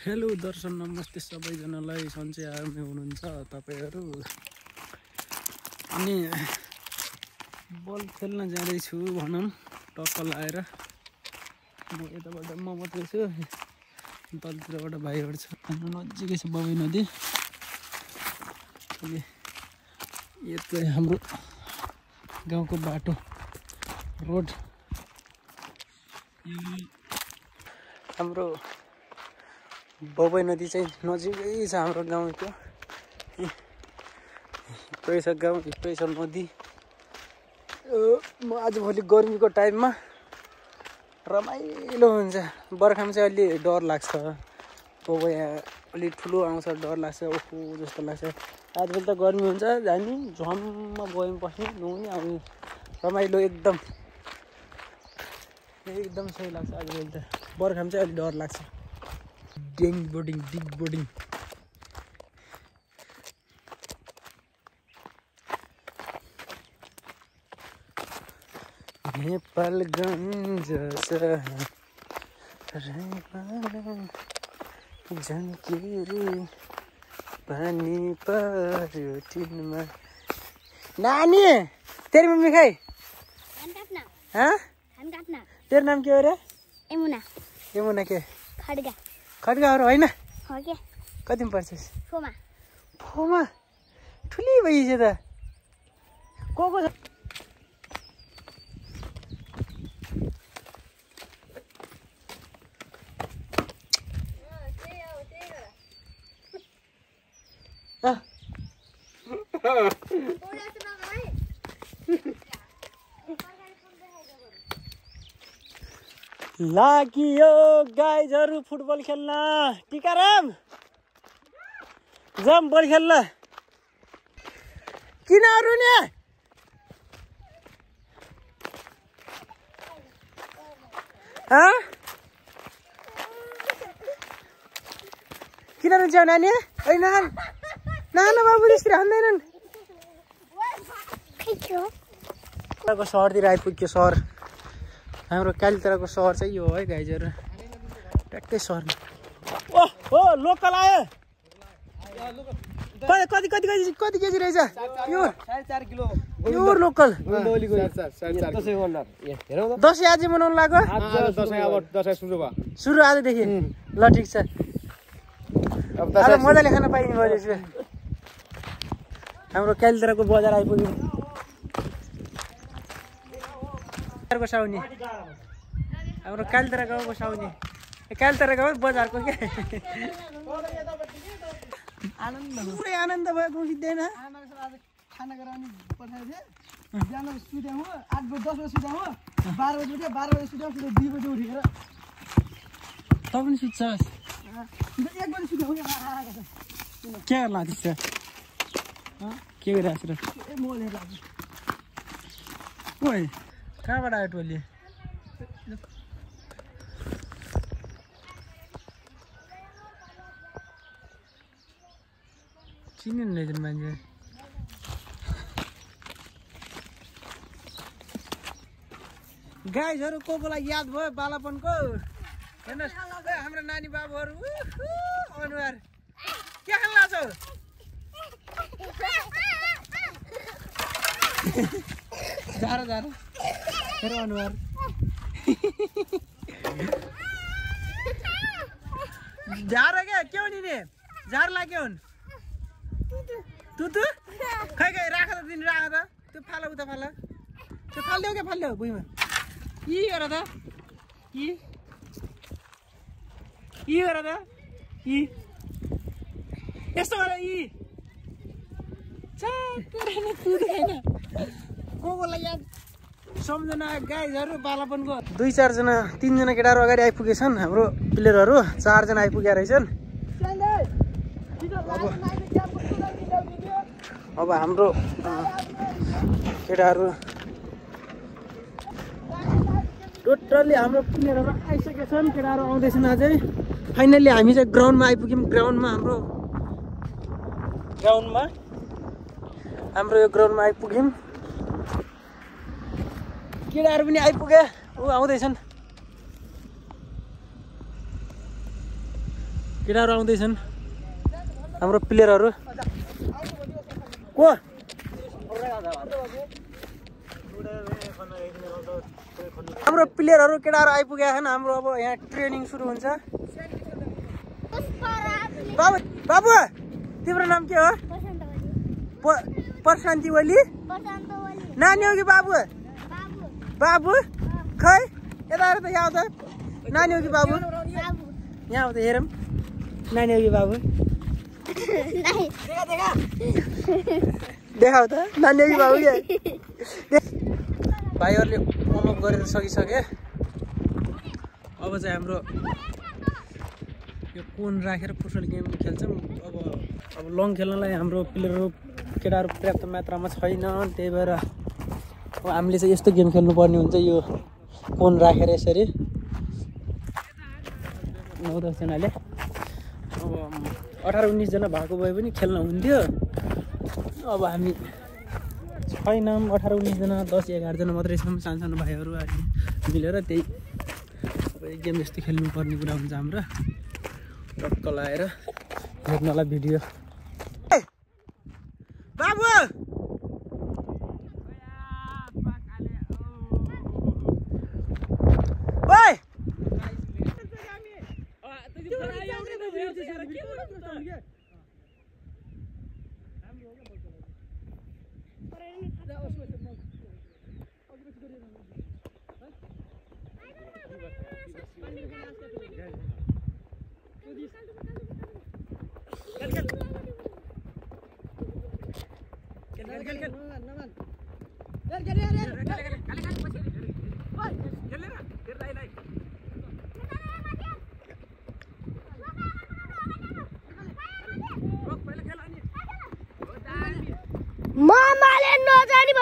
Hello दर्शन नमस्ते सबैजनालाई सन्चै आरामै हुनुहुन्छ तपाईहरु। अनि बल खेल्न जाँदैछु भनौं टक्क लाएर। म यताबाट म मात्रै छु, तलतिरबाट भाइहरु छ। हाम्रो नजिकै छ बबई नदी। अनि यो चाहिँ हाम्रो गाउँको बाटो रोड। हाम्रो बबई नदी चाहिँ नजिकै छ हाम्रो गाउँको। यही छ गाउँ, यही छ नदी। म आजभोलि गर्मीको टाइममा रमाइलो हुन्छ। बर्खामा चाहिँ अलि डर लाग्छ, बबई अलि ठुलो आउँछ, डर लाग्छ, ओहो जस्तो लाग्छ। आजभोलि त गर्मी हुन्छ, जाने झ्वाममा गएम बस्ने नुहाउने आउने रमाइलो एकदम सही लाग्छ। आजभोलि त बर्खामा चाहिँ अलि डर लाग्छ। डिङ बोर्डिङ बिग बोर्डिङ। नेपालगञ्ज झन्केरी पानी पर्यो टिनमा। नानी तेरी मम्मी खाई हाँ? तेरो नाम के हो रे? यमुना। यमुना के? खड्गा। खड्गाहरु होइन? हो के? कतिमा पढ्छस्? फोमा। फोमा? ठुली भइसक्यो त। को छ? लागियो गाइजहरु फुटबल खेल्न। टिकाराम जाम बल खेल्न। किन रुने? किन रुन्छौ नानी? ओइ नान नाना बाबु त्यसरी हान्दैनन्। को सहरतिर आइपुग्यो। सहर हाम्रो कालीतराको सहर चाहिँ यो है गाइजहरु, ट्याक्कै सहरमा। ओह हो लोकल आयो। कति कति कति कति केजी रहेछ यो? 4.5 किलो प्योर लोकल। दसैँ आज मनाउनु लाग्यो? दसैँ सुरु भयो। सुरु आजदेखि? ल ठिक छ। अब मजाले खान पाइने भयो त्यसो। हाम्रो कालीतराको बजार आइपुग्यो। बसाउने हाम्रो कालीतराको बसाउने कालीतराको बजारको के पुरै आनन्द भयो। बुझ्दैन खाना गराउने पठाएको थिएँ। बिहान सुत्यौँ, 8 बजे 10 बजे सुत्यौँ, 12 बजे उठ्यो, 12 बजे सुत्यौँ, 2 बजे उठेर त पनि सुत्छस्? 1 बजे सुत्यौँ। के गर्न लाग्दैछ? के गरिरहेको छ? मोबाइल हेर्छु। ओइ कहाँबाट आयो टोली? चिन्नु नि मान्छे। गाइजहरु कोलाई याद भयो बालापनको? हेर्नुहोस् हाम्रो नानी बाबुहरू अनुहार के खान लाग्छौ? जारो जारो मेरो अनुहार। झार के हो नि? झार लाग्यो हुन् तुतु खै खै राख त दिन राख त। त्यो फाल उता फाल, त्यो फाल्देऊ क्या फाल्देऊ भुइँमा। यी गर त यी गर त यी यस्तो गर यी कोलाई याद सम्झना। गाइजहरु बालापनको 2-4 जना 3 जना केटाहरू अगाडि आइपुगेछन्। हाम्रो प्लेयरहरू 4 जना आइपुगेका रहेछन्। अब हाम्रो केटाहरू टोटल्ली हाम्रो प्लेयरहरू आइसकेछन्। केटाहरू आउँदैछन् अझै। फाइनल्ली हामी चाहिँ ग्राउन्डमा आइपुग्यौँ। ग्राउन्डमा हाम्रो यो ग्राउन्डमा आइपुग्यौँ। केटाहरू पनि आइपुगे। ऊ आउँदैछन्। केटाहरू आउँदैछन् हाम्रो प्लेयरहरू को हाम्रो प्लेयरहरू केटाहरू आइपुगेका छन् हाम्रो अब यहाँ ट्रेनिङ सुरु हुन्छ बाबु बाबु तिम्रो नाम के हो प्रशान्ति ओली नानी हो कि बाबु बाबु खै यता त यहाँ त नानी हो कि बाबु यहाँ त हेरौँ नानी हो कि बाबु देखाऊ त नानी हो कि बाबु के भाइहरूले वार्मअप गरेर सकिसके अब चाहिँ हाम्रो यो कोन राखेर फुटबल गेम खेल्छौँ अब लङ खेल्नलाई हाम्रो प्लेयरहरू केटाहरू पर्याप्त मात्रामा छैन त्यही भएर अब हामीले चाहिँ यस्तो गेम खेल्नुपर्ने हुन्छ यो कोन राखेर यसरी 9-10 जनाले अब 18-19 जना भएको भए पनि खेल्न हुन्थ्यो अब हामी छैनौँ 18-19 जना 10-11 जना मात्रै छौँ सानो भाइहरू मिलेर त्यही अब गेम जस्तो खेल्नुपर्ने कुरा हुन्छ हाम्रो टक्क लाएर हेर्नलाई भिडियो बाबु ओइ मामाले नजानी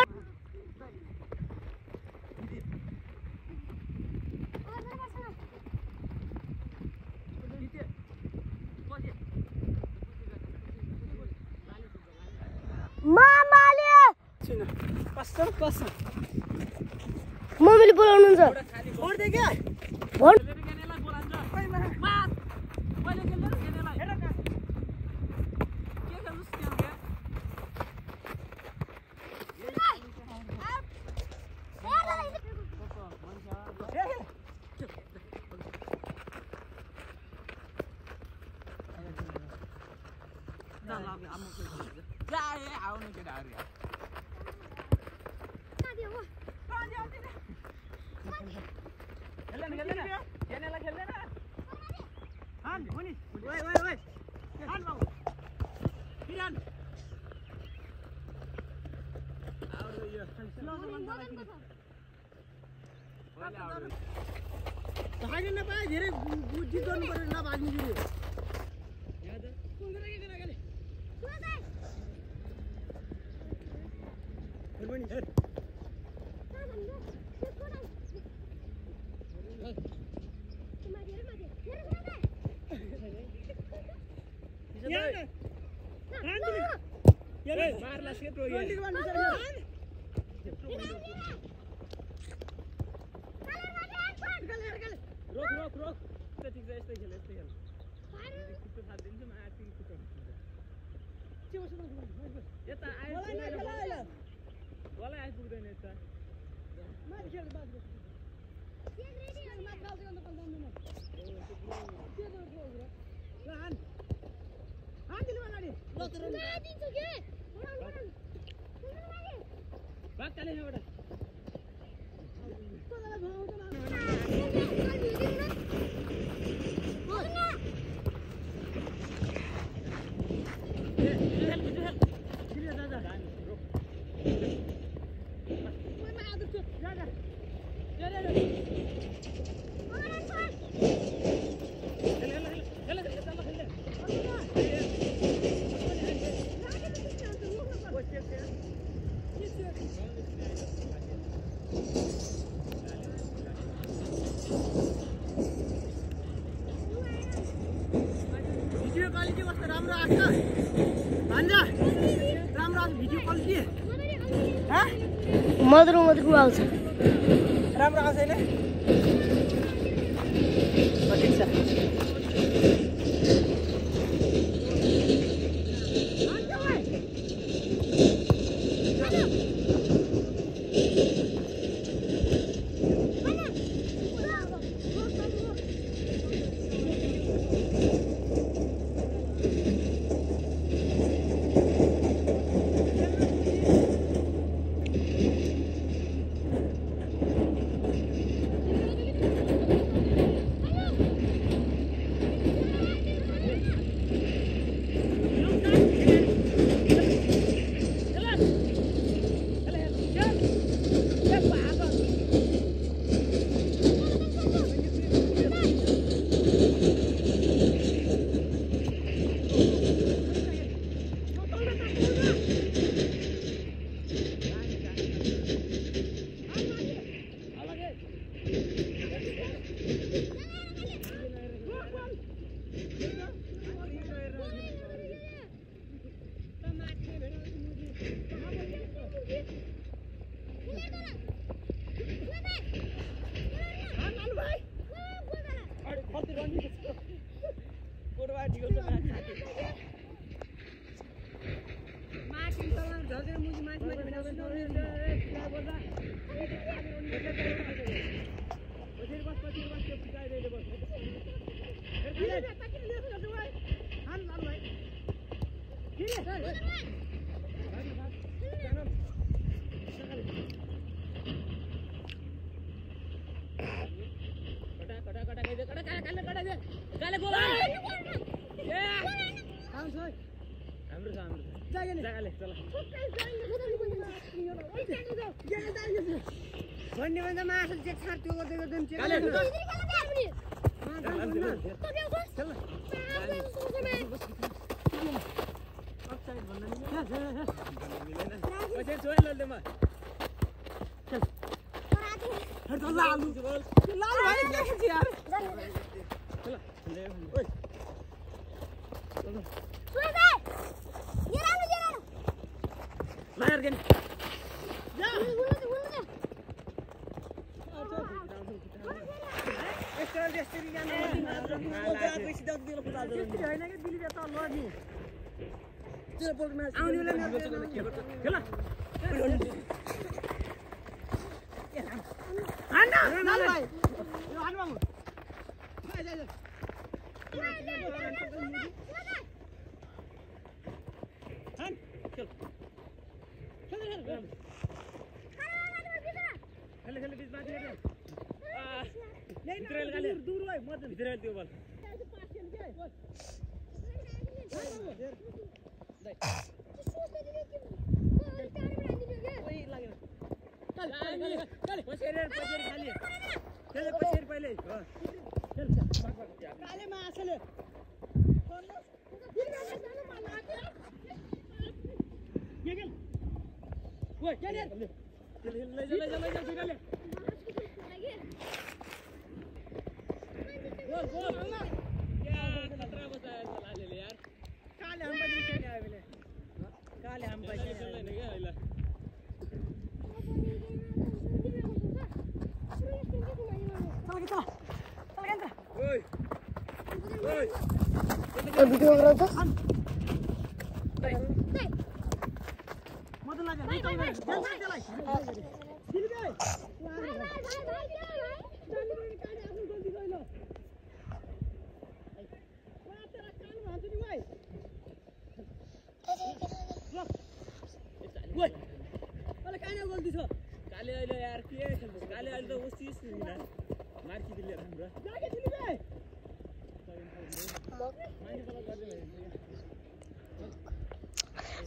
मामाले कसम कसम मम्मीले बोलाउनुहुन्छ छोड्दै के भन भाग्न नपाए धेरै बुद्धि गर्नु पर्यो नभाग्नु दियो मधुरो मधुरो आउँछ राम्रो आउँछ अहिले ठिक छ भिडियो गराउँछ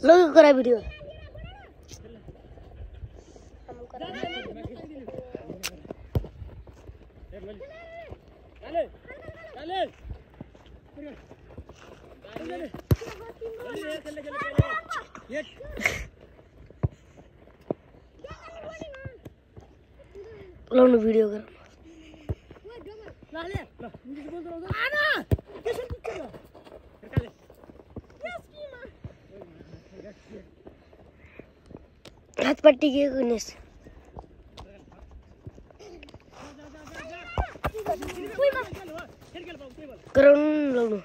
लोग करा वीडियो लोग वीडियो कर हाथ पट्टी के गुनेस करण लोग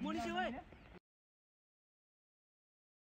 Muni sih, woi.